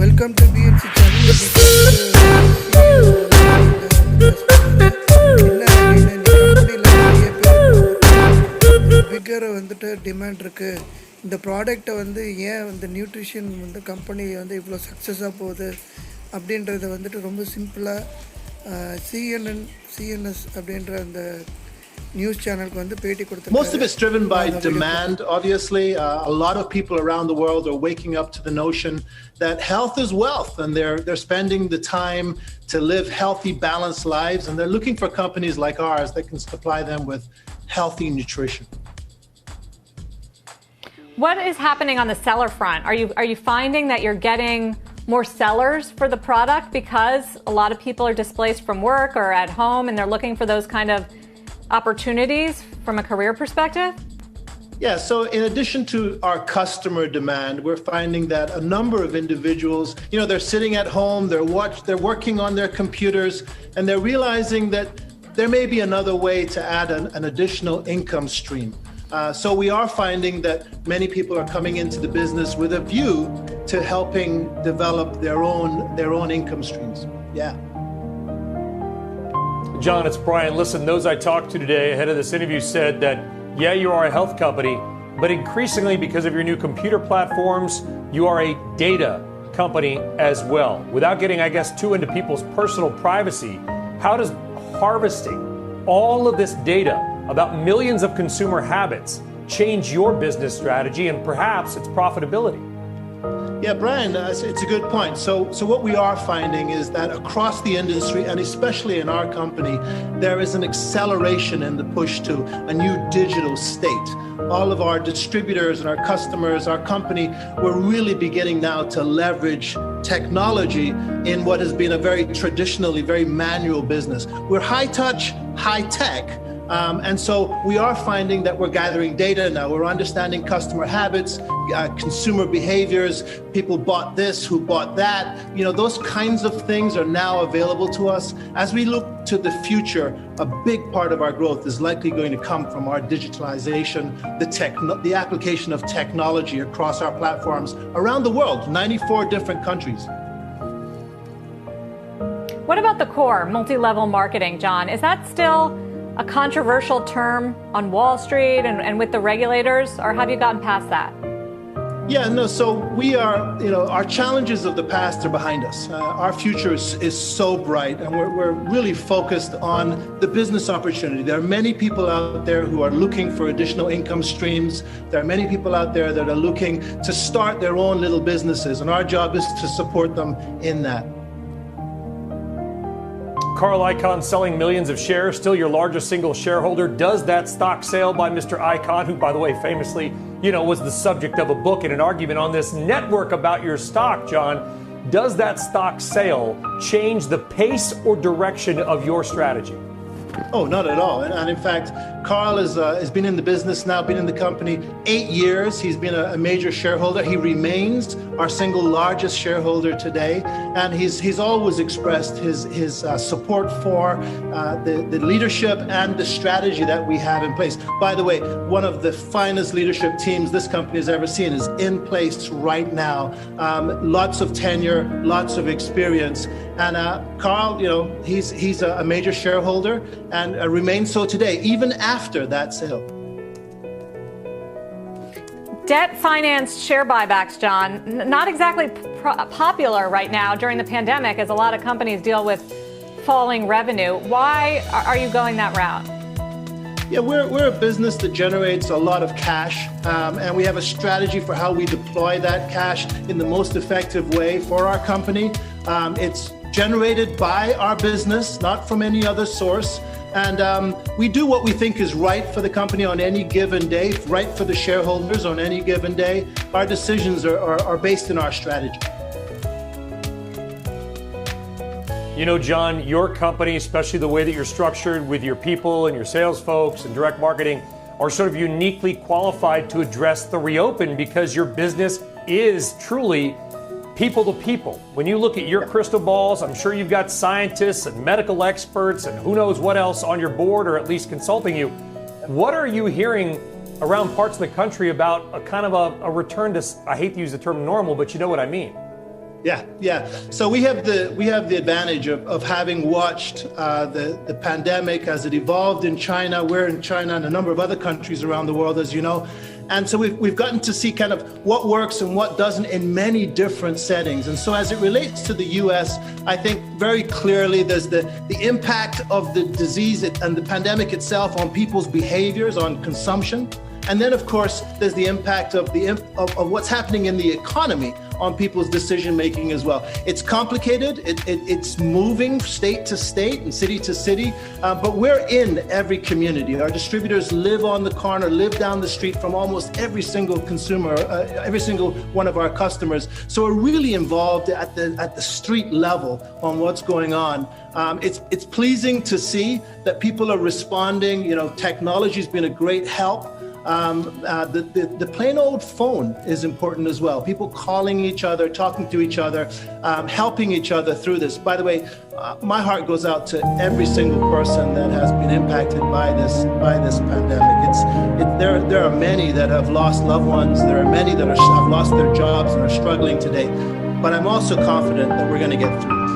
Welcome to BNC பிக்கரை வந்துட்டு demand இருக்குது. இந்த ப்ராடக்டை வந்து ஏன் வந்து நியூட்ரிஷன் வந்து கம்பெனி வந்து இவ்வளோ சக்ஸஸாக போகுது அப்படின்றத வந்துட்டு ரொம்ப சிம்பிளாக சிஎன்எஸ் அப்படின்ற அந்த நியூஸ் சேனலுக்கு வந்து பேட்டி கொடுத்தாங்க. Most of it's driven by demand, obviously. A lot of people around the world are waking up to the notion that health is wealth, and they're spending the time to live healthy, balanced lives, and they're looking for companies like ours that can supply them with healthy nutrition. What is happening on the seller front? Are you finding that you're getting more sellers for the product because a lot of people are displaced from work or at home and they're looking for those kind of opportunities from a career perspective? Yeah, so in addition to our customer demand, we're finding that a number of individuals, they're sitting at home, they're working on their computers, and they're realizing that there may be another way to add an additional income stream. So we are finding that many people are coming into the business with a view to helping develop their own income streams. Yeah. John, it's Brian. Listen, those I talked to today ahead of this interview said that, yeah, you are a health company, but increasingly because of your new computer platforms, you are a data company as well. Without getting, I guess, too into people's personal privacy, how does harvesting all of this data about millions of consumer habits change your business strategy and perhaps its profitability? Yeah, Brian, it's a good point. So what we are finding is that across the industry, and especially in our company, there is an acceleration in the push to a new digital state. All of our distributors and our customers, our company, we're really beginning now to leverage technology in what has been a very traditionally, very manual business. We're high touch, high tech. And so we are finding that we're gathering data now. We're understanding customer habits, consumer behaviors. People bought this, who bought that. Those kinds of things are now available to us. As we look to the future, a big part of our growth is likely going to come from our digitalization, the application of technology across our platforms around the world, 94 different countries. What about the core, multi-level marketing, John? Is that still a controversial term on Wall Street and with the regulators, or have you gotten past that? Yeah, no, so we are, our challenges of the past are behind us. Our future is so bright, and we're really focused on the business opportunity. There are many people out there who are looking for additional income streams. There are many people out there that are looking to start their own little businesses, and our job is to support them in that. Carl Icahn selling millions of shares, still your largest single shareholder. Does that stock sale by Mr. Icahn, who, by the way, famously, was the subject of a book and an argument on this network about your stock, John, does that stock sale change the pace or direction of your strategy? Oh, not at all. And in fact, Carl has been in the business now, been in the company 8 years. He's been a major shareholder. He remains our single largest shareholder today. And he's always expressed his support for the leadership and the strategy that we have in place. By the way, one of the finest leadership teams this company has ever seen is in place right now. Lots of tenure, lots of experience. And Carl, he's a major shareholder and remains so today, even after that sale. Debt-financed share buybacks, John, not exactly popular right now during the pandemic as a lot of companies deal with falling revenue. Why are you going that route? Yeah, we're a business that generates a lot of cash, and we have a strategy for how we deploy that cash in the most effective way for our company. It's generated by our business, not from any other source. And we do what we think is right for the company on any given day, right for the shareholders on any given day. Our decisions are based in our strategy. John, your company, especially the way that you're structured with your people and your sales folks and direct marketing, are sort of uniquely qualified to address the reopen because your business is truly people to people. When you look at your crystal balls, I'm sure you've got scientists and medical experts and who knows what else on your board or at least consulting you. What are you hearing around parts of the country about a kind of a return to, I hate to use the term normal, but you know what I mean? Yeah. So we have the advantage of having watched the pandemic as it evolved in China. We're in China and a number of other countries around the world, as you know. And so we've gotten to see kind of what works and what doesn't in many different settings. And so as it relates to the US, I think very clearly there's the impact of the disease and the pandemic itself on people's behaviors, on consumption. And then, of course, there's the impact of what's happening in the economy on people's decision making as well. It's complicated. It's moving state to state and city to city, but we're in every community. Our distributors live on the corner, live down the street from almost every single consumer, every single one of our customers. So we're really involved at the street level on what's going on. It's pleasing to see that people are responding. You know, technology's been a great help. The plain old phone is important as well. People calling each other, talking to each other, helping each other through this. By the way, my heart goes out to every single person that has been impacted by this pandemic. There are many that have lost loved ones. There are many that have lost their jobs and are struggling today. But I'm also confident that we're going to get through it.